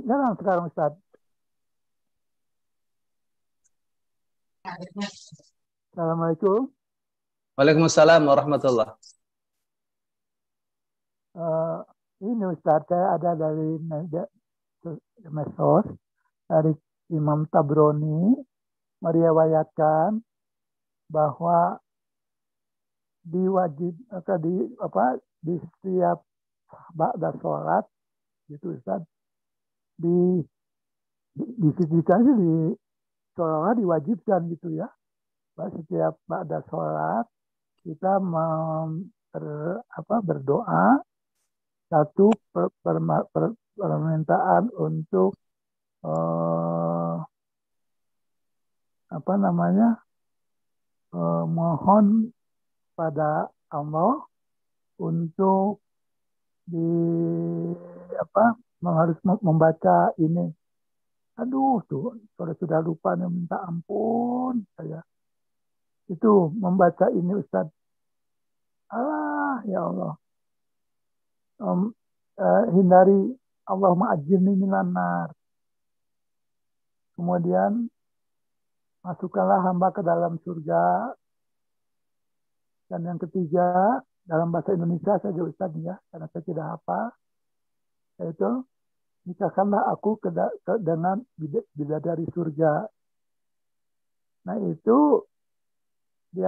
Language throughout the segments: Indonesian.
Kedengaran sekarang Ustaz. Assalamualaikum. Waalaikumsalam warahmatullah. Eh, ini Ustaz, saya ada dari medsos dari Imam Tabrani meriwayatkan bahwa di setiap ba'da sholat gitu Ustaz, disisihkan sih di sholat diwajibkan gitu ya. Setiap ba'da sholat kita berdoa satu permintaan untuk mohon pada Allah untuk di harus membaca ini. Aduh tuh, sudah lupa nih, minta ampun saya. Itu membaca ini Ustaz. Ya Allah. Hindari Allahumma ajirni minan nar. Kemudian masukkanlah hamba ke dalam surga. Dan yang ketiga, dalam bahasa Indonesia saja Ustaz ya, karena saya tidak hafal, yaitu nikahkanlah aku dengan bidadari surga. Nah itu di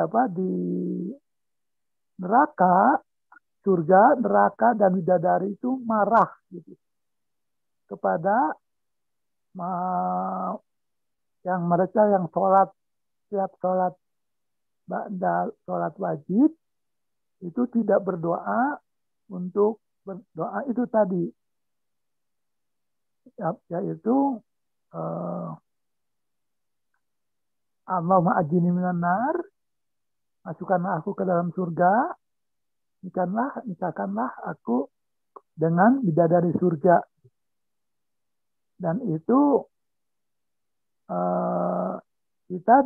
neraka, surga, neraka dan bidadari itu marah gitu kepada yang mereka yang setiap sholat wajib itu tidak berdoa untuk berdoa itu tadi, yaitu Allahumma ajini minan nar, masukkanlah aku ke dalam surga, nikahkanlah aku dengan bidadari surga. Dan itu kita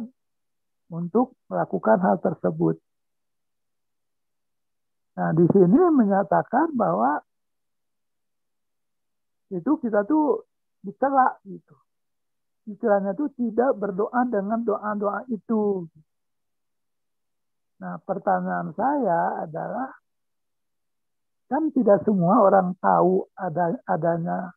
untuk melakukan hal tersebut. Nah, di sini menyatakan bahwa itu kita tuh dicela gitu. Istilahnya itu tidak berdoa dengan doa-doa itu. Nah, pertanyaan saya adalah, kan tidak semua orang tahu adanya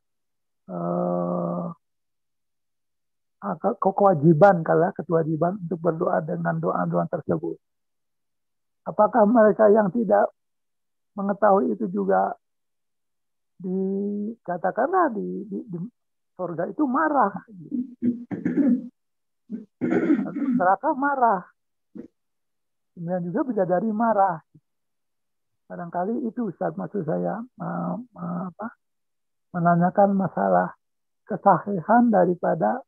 kewajiban kewajiban untuk berdoa dengan doa-doa tersebut. Apakah mereka yang tidak mengetahui itu juga dikatakanlah di surga itu marah, neraka marah, kemudian juga bidadari marah. Barangkali itu Ustaz maksud saya menanyakan masalah kesahihan daripada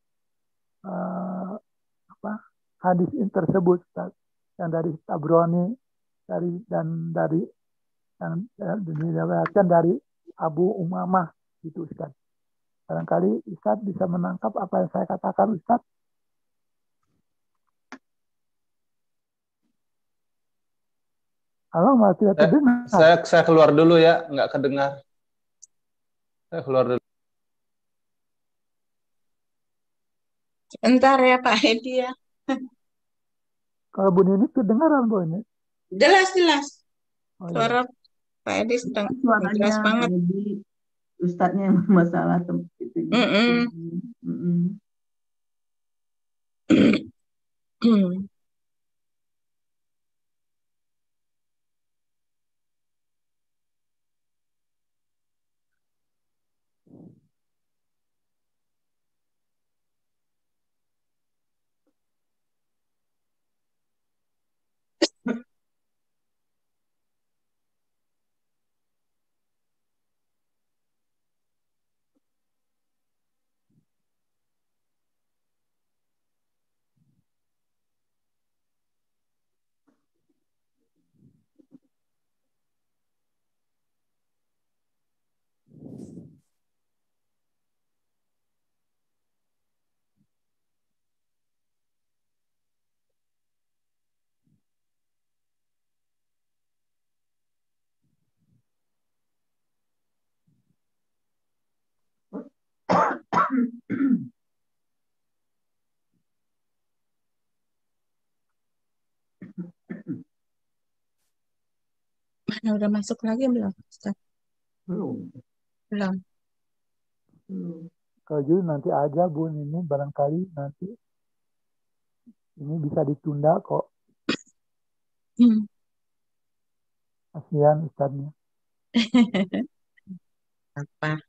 hadis ini tersebut Ustaz, yang dari Tabrani yang diriwayatkan dari Abu Umamah itu Ustaz. Barangkali Ustaz bisa menangkap apa yang saya katakan Ustaz. Halo, masih terdengar? Saya keluar dulu ya, nggak kedengar. Saya keluar dulu. Sebentar ya Pak Edi ya. Kalau Bu Nini kedengaran Bu ini? Jelas. Oh, Suara iya. Pak Edi sedang Suaranya jelas banget. Edi, Ustadznya yang masalah itu. Mana udah masuk lagi belum, Ustaz? Belum. Belum. Belum. Kalau gitu nanti aja Bun, ini barangkali nanti ini bisa ditunda kok. Hmm. Kasihan Ustadznya. Apa?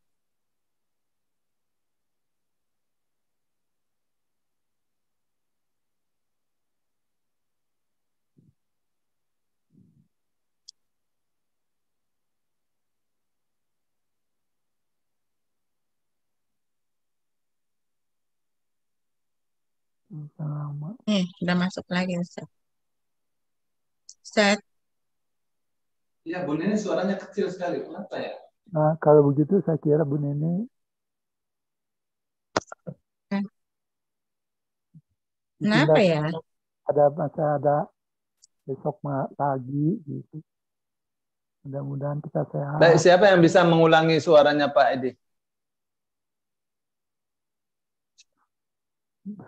Bisa lama. Udah masuk lagi, Ustaz. Ustaz, Iya, Bun ini suaranya kecil sekali. Kenapa ya? Nah, kalau begitu saya kira Bu Neni kenapa ditunda ya? ada masa ada besok pagi gitu. Mudah-mudahan kita Baik, sehat. siapa yang bisa mengulangi suaranya Pak Edi?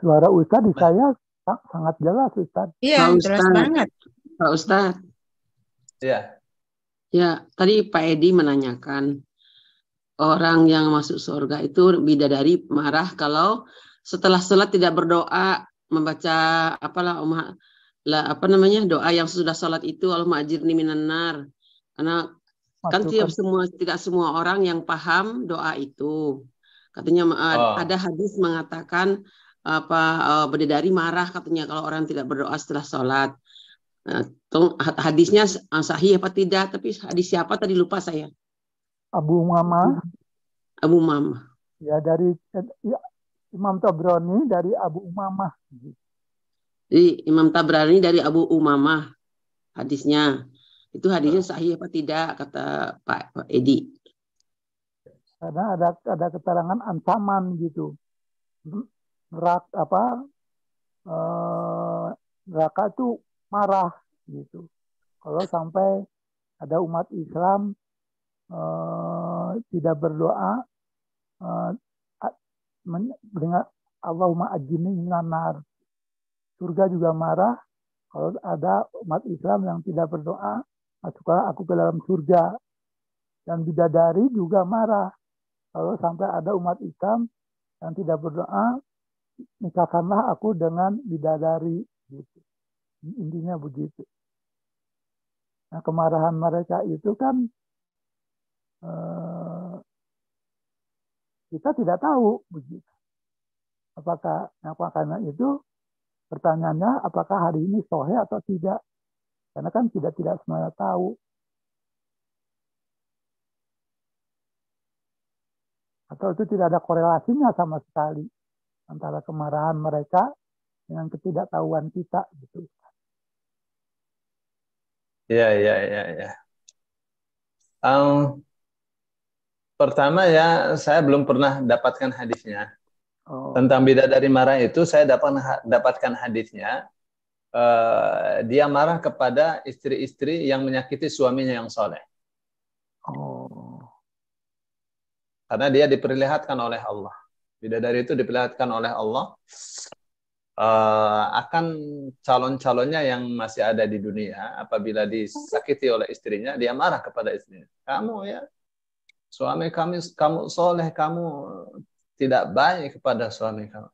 Suara Ustadz di saya sangat jelas Ustadz. Iya, Pak jelas Ustadz, banget. Pak Ustadz, Iya. ya tadi Pak Edi menanyakan orang yang masuk surga itu bidadari marah kalau setelah sholat tidak berdoa membaca apa namanya doa yang sudah sholat itu Allahumma ajirni minan nar, karena kan Masukkan tidak semua orang yang paham doa itu. Katanya ada hadis mengatakan bidadari marah katanya kalau orang tidak berdoa setelah sholat. Hadisnya sahih apa tidak? Tapi hadis siapa tadi lupa saya. Abu Umamah Abu Mama. ya dari ya, Imam Tabrani dari Abu Umamah. Jadi Imam Tabrani dari Abu Umamah hadisnya. Itu hadisnya sahih apa tidak kata Pak Edi. Karena ada keterangan ancaman gitu. Neraka itu marah gitu. Kalau sampai ada umat Islam tidak berdoa dengan Allahumma ajini minanar. Surga juga marah kalau ada umat Islam yang tidak berdoa, masuklah aku ke dalam surga. Dan bidadari juga marah kalau sampai ada umat Islam yang tidak berdoa, nikahkanlah aku dengan bidadari. Gitu. Intinya begitu. Nah, kemarahan mereka itu kan kita tidak tahu begitu. Karena itu pertanyaannya apakah hari ini sohe atau tidak? Karena kan tidak semuanya tahu. Atau itu tidak ada korelasinya sama sekali antara kemarahan mereka dengan ketidaktahuan kita gitu. Iya. Pertama ya, saya belum pernah dapatkan hadisnya. Tentang bidadari marah itu saya dapatkan hadisnya. Dia marah kepada istri-istri yang menyakiti suaminya yang soleh. Karena dia diperlihatkan oleh Allah. Bidadari itu diperlihatkan oleh Allah akan calon-calonnya yang masih ada di dunia. Apabila disakiti oleh istrinya, dia marah kepada istrinya. Kamu ya, suami kamu soleh, kamu tidak baik kepada suami kamu.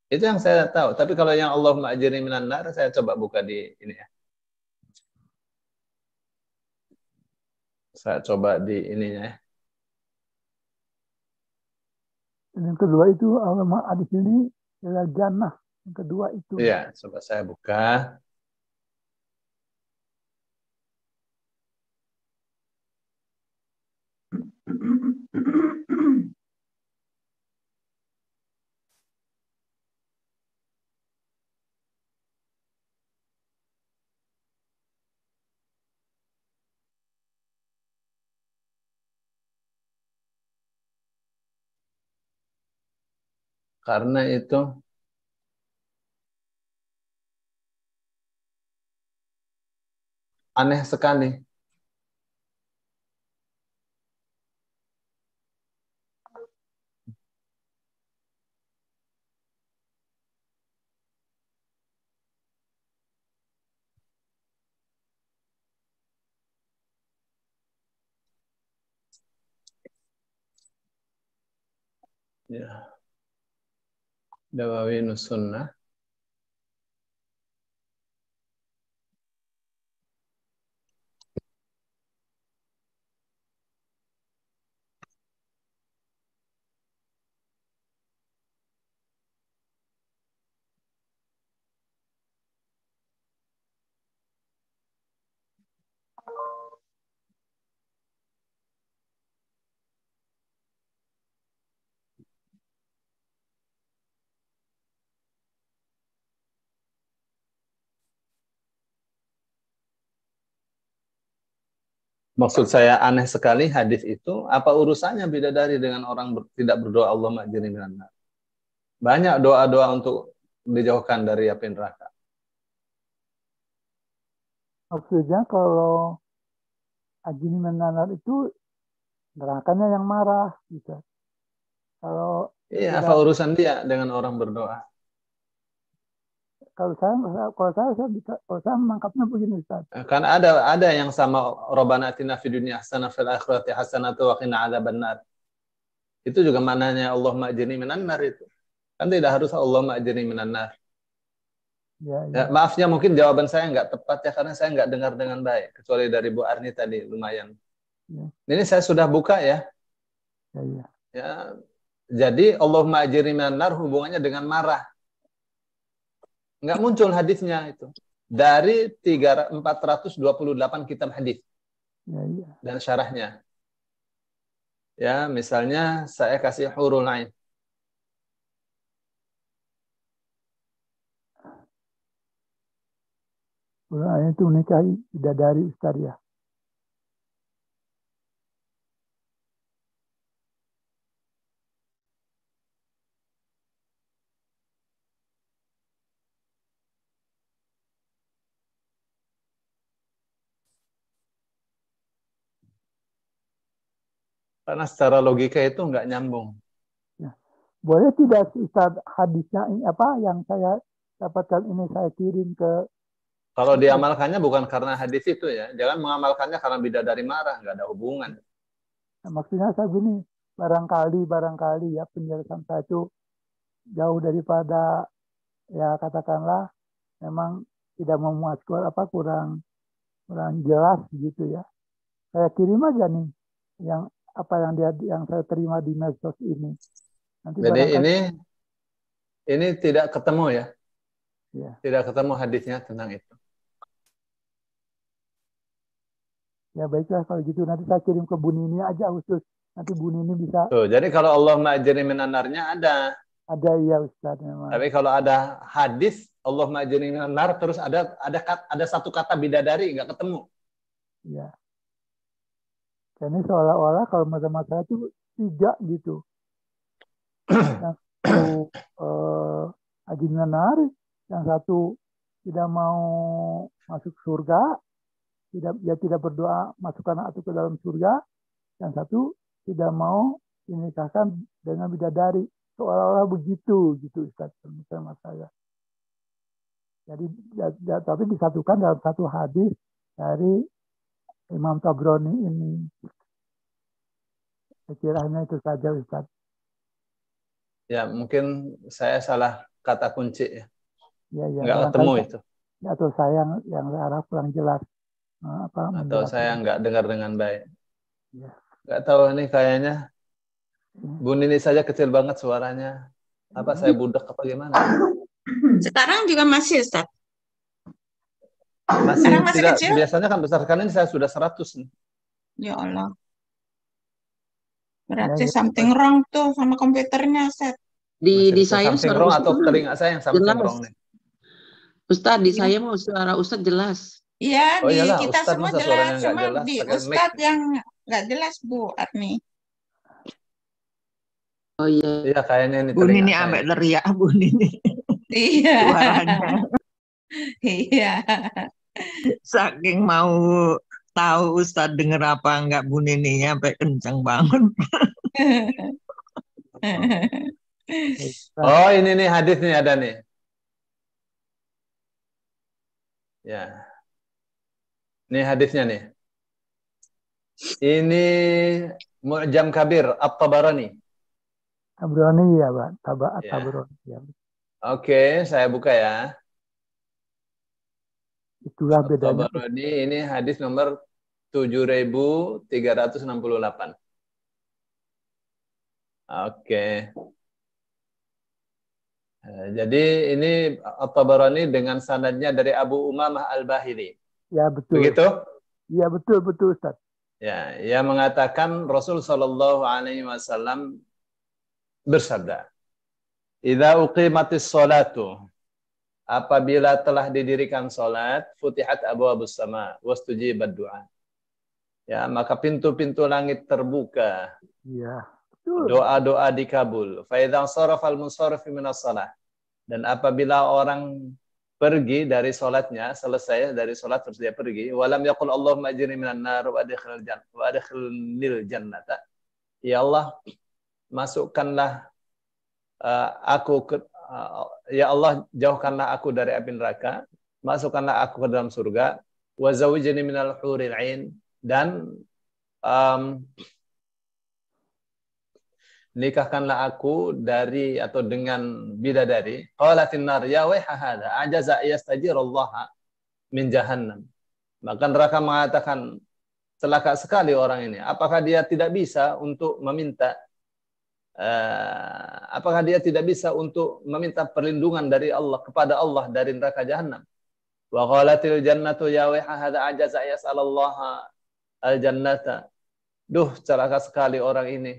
Itu yang saya tahu. Tapi kalau yang Allahumma ajirni minan nar, saya coba buka di ini ya. Saya coba di ininya ya. Yang kedua itu Allahumma adkhilni ila jannah. Yang kedua itu. Iya, coba saya buka. Karena itu aneh sekali. Ya. Dawawinus Sunnah. Maksud saya aneh sekali hadis itu, apa urusannya bidadari dengan orang tidak berdoa Allah ma'jirni minan nar. Banyak doa-doa untuk dijauhkan dari api neraka. Maksudnya kalau ajini menanar itu nerakanya yang marah gitu. Kalau Iya, apa tidak, urusan dia dengan orang berdoa? kalau saya menangkapnya begini Ustaz. Kan ada yang sama Rabbana atina fid dunya hasanah fil akhirati hasanah wa qina adzabannar. Itu juga maknanya Allah ma'jirni minan nar itu. Kan tidak harus Allah ma'jirni minan nar. Ya, Ya, ya, maaf ya mungkin jawaban saya nggak tepat ya karena saya nggak dengar dengan baik kecuali dari Bu Arni tadi lumayan. ya, Ini saya sudah buka ya. ya, ya. Ya. Jadi Allah ma'jirni minan nar hubungannya dengan marah. Nggak muncul hadisnya itu. Dari 428 kitab hadis Ya, ya. dan syarahnya. Ya, misalnya saya kasih hurul ain. Ulama itu menikahi bidadari Ustaz ya. Karena secara logika itu nggak nyambung. Ya. Boleh tidak Ustaz hadisnya ini apa yang saya dapatkan ini saya kirim ke Kalau diamalkannya bukan karena hadis itu ya. Jangan mengamalkannya karena bidadari marah. Nggak ada hubungan. maksudnya saya gini, barangkali ya penjelasan saya itu jauh daripada ya katakanlah memang tidak memuaskan apa kurang jelas gitu ya. Saya kirim aja nih yang apa yang saya terima di medsos ini. Nanti Jadi barangkali ini tidak ketemu ya. ya, Tidak ketemu hadisnya tentang itu. ya baiklah kalau gitu nanti saya kirim ke Bu Nini aja khusus. Nanti Bu Nini bisa Tuh, jadi kalau Allah ma'jirni minan narnya ada ya Ustaz memang. tapi kalau ada hadis Allah ma'jirni minan nar terus ada satu kata bidadari nggak ketemu. Ya. Ini seolah-olah kalau mata-mata itu tiga gitu. Yang satu ajin menar, yang satu tidak mau masuk surga, tidak berdoa masukkan atau ke dalam surga, yang satu tidak mau dinikahkan dengan bidadari. Seolah-olah begitu gitu Ustaz sama saya. Jadi tapi disatukan dalam satu hadis dari Imam Tabrani ini. Saya kira hanya itu saja Ustaz. Ya, mungkin saya salah kata kunci ya. Ya, Nggak ketemu itu. Ya, atau saya yang arah kurang jelas. Atau saya nggak dengar dengan baik. Ya. Nggak tahu nih kayaknya. Bu Nini saja kecil banget suaranya. Apa saya budak apa gimana? Sekarang juga masih, Ustaz. Masih Sekarang masih tidak, kecil? biasanya kan besar sekali ini saya sudah 100 nih. Ya Allah. Berarti Ya. something wrong tuh sama komputernya, Ustaz. Di Masih saya something suara wrong Ustaz atau telinga saya yang something jelas. wrong nih. Ustaz, di Iya. saya mau suara Ustaz jelas. Iya, Oh di iyalah, kita Ustadz semua masa suaranya jelas, nggak cuma jelas di pakai mic. Ustadz yang nggak jelas, Bu Arni. Oh iya. Iya kayaknya ini Bu telinga Nini saya. ambek teriak Bu Nini Iya. suaranya. Iya. Saking mau tahu Ustadz denger apa enggak Bu Nininya sampai kencang banget. Oh ini nih hadis nih ada nih. Ya. Ini hadisnya nih. Ini Mu'jam Kabir At-Tabarani. Tabrani ya, Pak. Ya. Tabrani. Ya. Oke, saya buka ya. Itulah bedanya. Tabrani ini hadis nomor 7368. Oke. Jadi ini At-Tabarani dengan sanadnya dari Abu Umamah Al-Bahili. Ya, betul. Begitu? Ya, betul, Ustaz. Ya, ia mengatakan Rasul Shallallahu Alaihi Wasallam bersabda, "Idza uqimatis sholatu, apabila telah didirikan salat, futihat abwabus sama, wastujibat du'a." Ya, maka pintu-pintu langit terbuka. Iya, betul. Doa-doa dikabul. Fa idza sarafal munsarif minas shalah. Dan apabila orang pergi dari salatnya, selesai dari salat terus dia pergi, walam yaqul Allahumma ajirni minan nar wa adkhilnil jannata. Ya Allah, masukkanlah aku ke ya Allah, jauhkanlah aku dari api neraka, masukkanlah aku ke dalam surga, wa zawijni minal huril ain, dan nikahkanlah aku dari atau dengan bidadari. Qalatin nar ya waiha hadza ajaza yastajirallaha min jahannam. Maka neraka mengatakan, celaka sekali orang ini. Apakah dia tidak bisa untuk meminta perlindungan dari Allah, kepada Allah dari neraka jahanam? Wa qalatil jannatu ya waiha hadza ajaza yas'alallaha al-jannata. Duh, celaka sekali orang ini.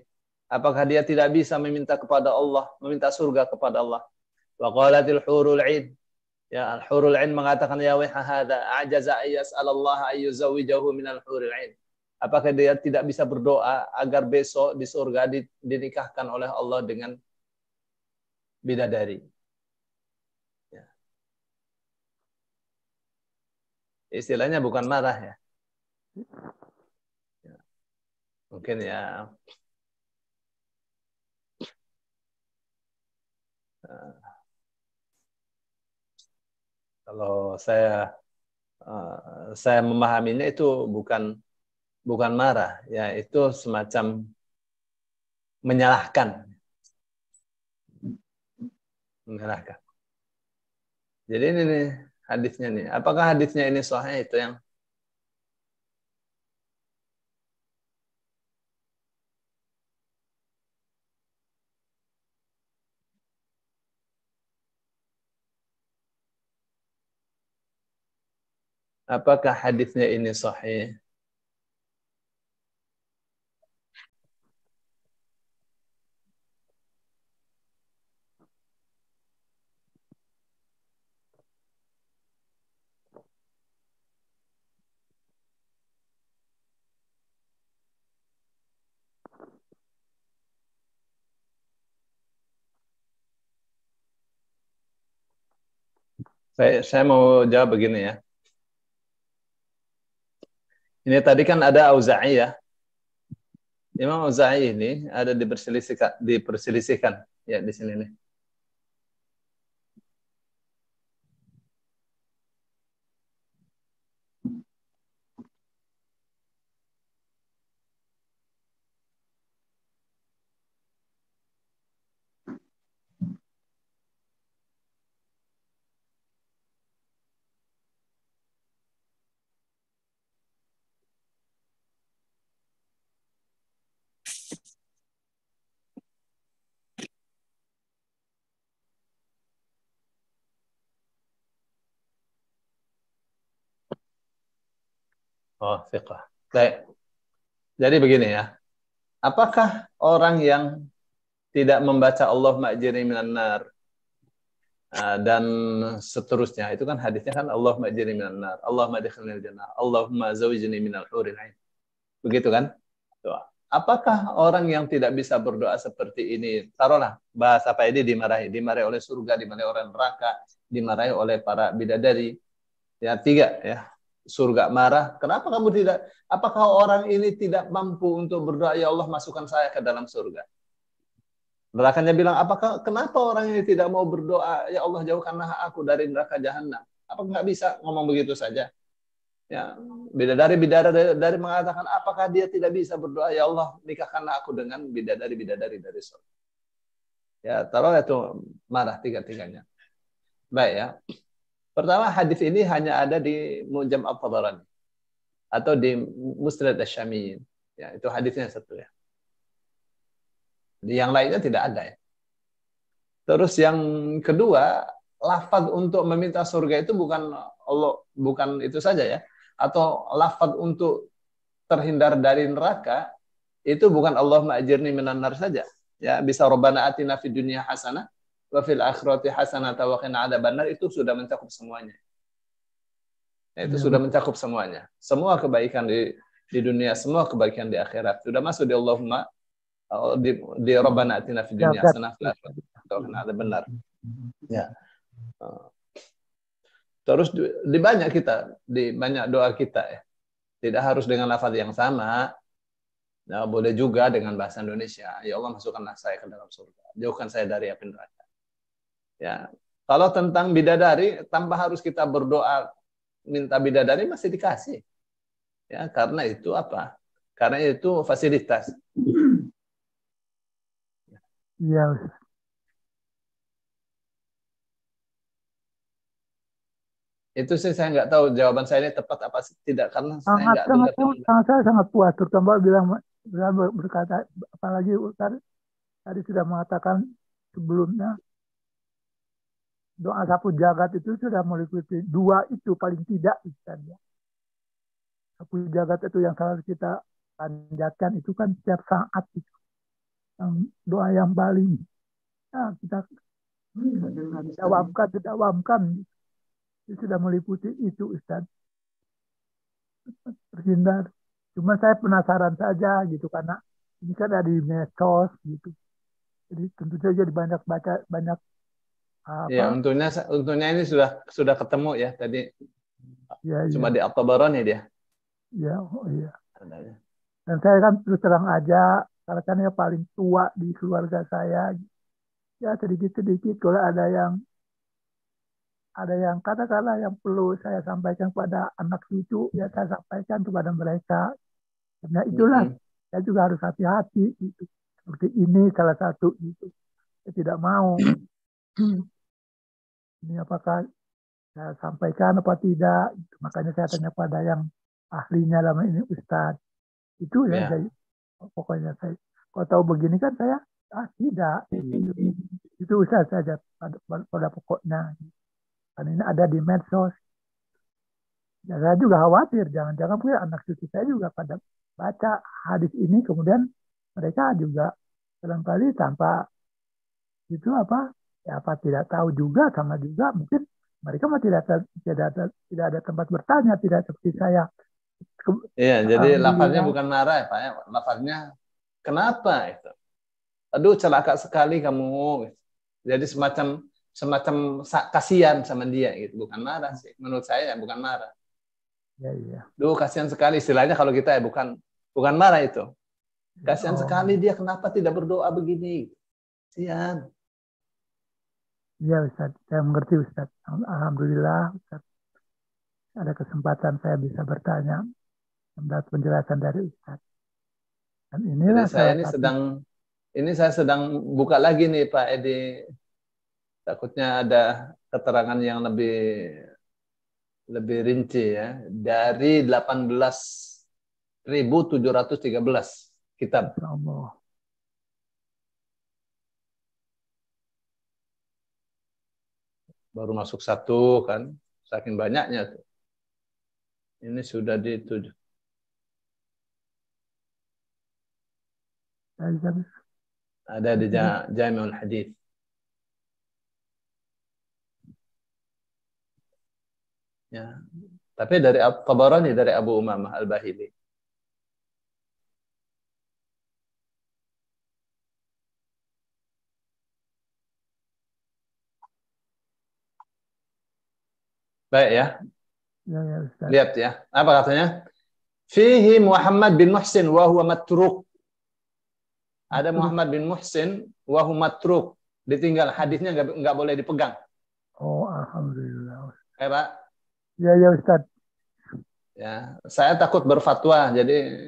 Apakah dia tidak bisa meminta kepada Allah, meminta surga kepada Allah? Wa qalatil hurul 'ain. Ya, al-hurul 'ain mengatakan ya waiha hadza ajaza yas'alallaha ayyuzawijahu minal hurul 'ain. Apakah dia tidak bisa berdoa agar besok di surga dinikahkan oleh Allah dengan bidadari? Ya. Istilahnya bukan marah ya. Ya. Mungkin ya. Kalau saya memahaminya itu bukan marah, ya itu semacam menyalahkan. Jadi ini nih hadisnya nih. Apakah hadisnya ini sahih itu yang apakah hadisnya ini sahih? Saya mau jawab begini ya. Ini tadi kan ada Auza'i ya. Imam Auza'i ini ada diperselisihkan ya di sini nih. Oh, fiqh. Baik. Jadi begini ya. Apakah orang yang tidak membaca Allahumma ajirni minan nar dan seterusnya, itu kan hadisnya kan Allahumma ajirni minan nar, Allahumma adkhilnil jannah, Allahumma zawijni minal huril ain. Begitu kan? Doa. Apakah orang yang tidak bisa berdoa seperti ini, taruhlah bahasa Pak Edi dimarahi oleh surga, dimarahi oleh neraka, dimarahi oleh para bidadari. Ya, tiga ya. Surga marah, kenapa kamu tidak? Apakah orang ini tidak mampu untuk berdoa, ya Allah masukkan saya ke dalam surga? Nerakanya bilang, kenapa orang ini tidak mau berdoa, ya Allah jauhkanlah aku dari neraka jahanam? Apa nggak bisa ngomong begitu saja? Ya, bidadari mengatakan, apakah dia tidak bisa berdoa, ya Allah nikahkanlah aku dengan bidadari dari surga? Ya, taruh itu marah tiga-tiganya. Baik ya. Pertama, hadis ini hanya ada di Mu'jam At-Tabarani atau di Musnad Asy-Syamiyyin. Ya, itu hadisnya satu ya. Di yang lainnya tidak ada ya. Terus yang kedua, lafaz untuk meminta surga itu bukan Allah, bukan itu saja ya. Atau lafaz untuk terhindar dari neraka itu bukan Allahumma ajirni minan nar saja. Ya, bisa Rabbana atina fid dunya hasanah wa fil akhirati hasanah wa qina adzabannar, itu sudah mencakup semuanya. Ya, itu sudah mencakup semuanya. Semua kebaikan di dunia, semua kebaikan di akhirat sudah masuk di Allahumma di Rabbana atina fid dunya hasanah wa fil akhirati wa qina adzabannar. Ya. Terus di banyak doa kita ya. Tidak harus dengan lafaz yang sama. Nah, boleh juga dengan bahasa Indonesia. Ya Allah, masukkanlah saya ke dalam surga. Jauhkan saya dari api neraka. Ya. Kalau tentang bidadari, tanpa harus kita berdoa minta bidadari masih dikasih. Ya, karena itu apa? Karena itu fasilitas. Iya. Itu sih saya nggak tahu jawaban saya ini tepat apa tidak, karena saya nggak dengar. Saya sangat puas, terutama berkata, apalagi Ustaz tadi sudah mengatakan sebelumnya doa sapu jagat itu sudah meliputi dua itu paling tidak Ustaz ya. Sapu jagat itu yang selalu kita panjatkan itu kan setiap saat itu. Doa yang paling kita jawabkan itu sudah meliputi itu Ustaz. Terhindar. Cuma saya penasaran saja gitu karena ini kan ada di medsos gitu. Jadi tentu saja banyak baca banyak apa? Ya, untungnya ini sudah ketemu ya tadi. Ya, cuma ya. di At-Tabarani dia. Ya, oh iya. Adanya. Dan saya kan terus terang aja karena kan yang paling tua di keluarga saya. Ya sedikit-sedikit kalau ada yang katakanlah yang perlu saya sampaikan kepada anak cucu, ya saya sampaikan kepada mereka. Karena itulah saya juga harus hati-hati gitu. Seperti ini salah satu gitu. Saya tidak mau. Ini apakah saya sampaikan apa tidak? Gitu. Makanya saya tanya pada yang ahlinya lama ini Ustadz. Itu ya, saya, pokoknya saya kalau tahu begini kan saya tidak. Gitu. Itu Ustadz saja pada pokoknya. Karena ini ada di medsos. Ya, saya juga khawatir, jangan-jangan punya anak cucu saya juga pada baca hadis ini, kemudian mereka juga barangkali tanpa itu tidak tahu juga, sama juga mungkin mereka mah tidak ada tempat bertanya, tidak seperti saya. Iya, jadi lafaznya bukan marah ya Pak ya, lafaznya kenapa itu? Aduh, celaka sekali kamu. Jadi semacam kasihan sama dia gitu, bukan marah sih. Menurut saya bukan marah. Ya. Duh, kasihan sekali istilahnya kalau kita ya, bukan marah itu. Kasihan sekali dia, kenapa tidak berdoa begini? Kasihan. Iya Ustaz, saya mengerti Ustaz. Alhamdulillah Ustaz. Ada kesempatan saya bisa bertanya, mendapat penjelasan dari Ustaz. Dan inilah saya sedang buka lagi nih Pak Edi. Takutnya ada keterangan yang lebih rinci ya, dari 18.713 kitab. Allah. Baru masuk satu kan, saking banyaknya tuh. Ini sudah di 7. Ada di Jami'ul Hadits. Ya. Tapi dari At-Tabarani, dari Abu Umamah Al-Bahili. Baik ya. Ya, Ustaz. Lihat ya. Apa katanya? Fihi Muhammad bin Muhsin wa huwa matruk. Ada Muhammad bin Muhsin wa huwa matruk. Ditinggal, hadisnya enggak boleh dipegang. Oh, alhamdulillah. Ya, Pak. Ya, Ustaz. Ya, saya takut berfatwa, jadi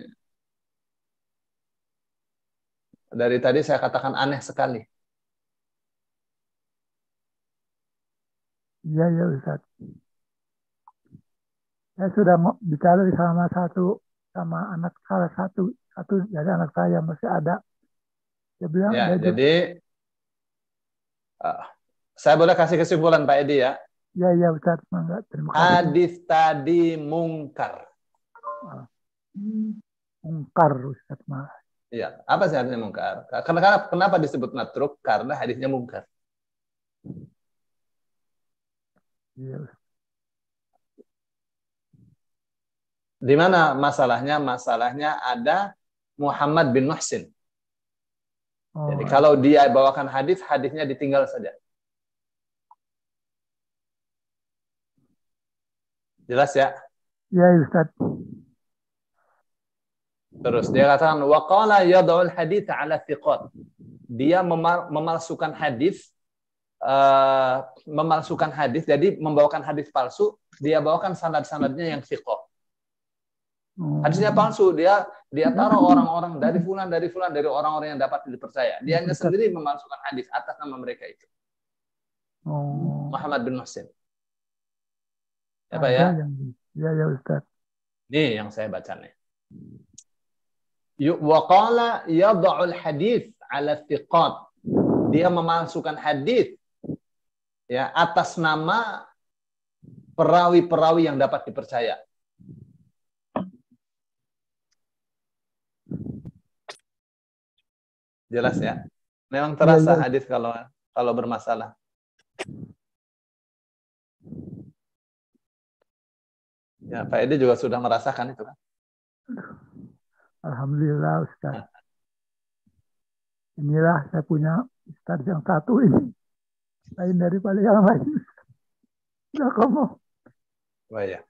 dari tadi saya katakan aneh sekali. Iya, ya Ustaz. Saya sudah bicara sama salah satu dari anak saya masih ada. Dia bilang, Ya, dia juga, jadi saya boleh kasih kesimpulan Pak Edi ya. ya Ustaz, mangga. Terima kasih. Hadis tadi mungkar. Mungkar Ustaz mah. Iya, apa sih hadisnya mungkar? Kenapa disebut matruk? Karena hadisnya mungkar. Iya, Ustaz. Di mana masalahnya? Masalahnya ada Muhammad bin Muhsin. Oh, Jadi kalau dia bawakan hadis, hadisnya ditinggal saja. Jelas ya? ya Ustaz. Terus dia katakan waqala yad'ul hadits 'ala thiqat. Dia memalsukan hadis jadi membawakan hadis palsu, dia bawakan sanad-sanadnya yang thiqah. Hadisnya palsu, dia taruh orang-orang dari fulan dari orang-orang yang dapat dipercaya. Dia hanya sendiri memalsukan hadis atas nama mereka itu. Muhammad bin Muhsin. Apa ya? Ya Ustaz. Nih yang saya baca nih. Waqala yad'ul hadits 'ala thiqat. Dia memalsukan hadis ya atas nama perawi-perawi yang dapat dipercaya. Jelas ya? Memang terasa hadis kalau bermasalah. Ya, Pak Edi juga sudah merasakan itu kan? Alhamdulillah Ustaz. Inilah saya punya Ustaz yang satu ini. Lain daripada yang lain. Sudah kamu. Wah ya.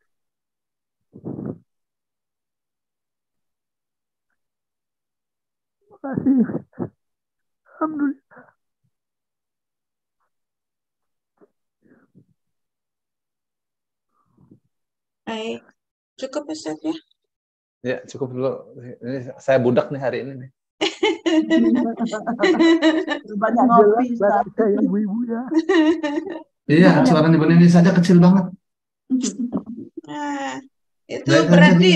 Terima kasih. Alhamdulillah. Baik. Cukup Ustaz ya? Ya, cukup dulu. Ini saya budak nih hari ini nih. Banyak ngopi Ustaz. Saya ibu-ibu ya. Iya, suaranya Ibu Nini saja kecil banget. Nah, itu Baik, berarti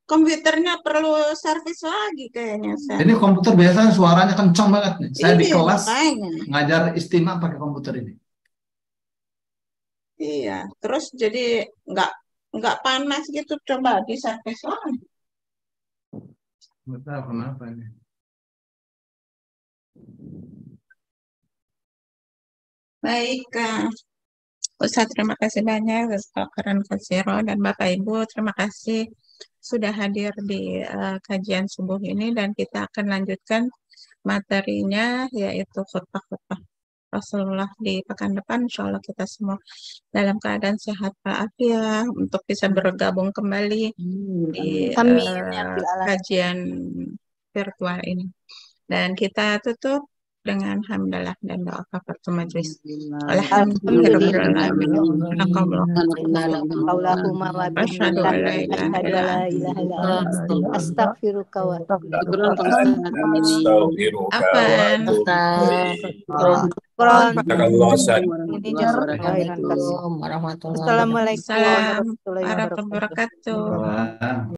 komputernya perlu servis lagi kayaknya Ustaz. Ini komputer biasanya suaranya kencang banget nih. Saya di Iya, kelas makanya. ngajar istimewa pakai komputer ini. Iya, terus jadi nggak panas gitu, coba di servis lagi. Nggak tahu kenapa ini. Baik, Ustaz, terima kasih banyak Karen Kasiro dan Bapak Ibu, terima kasih sudah hadir di kajian subuh ini dan kita akan lanjutkan materinya yaitu khutbah-khutbah Rasulullah di pekan depan. Insya Allah kita semua dalam keadaan sehat walafiat untuk bisa bergabung kembali di kajian virtual ini. Dan kita tutup dengan hamdalah dan doa kafaratul majelis. Astaghfiruka wa Assalamualaikum warahmatullahi wabarakatuh.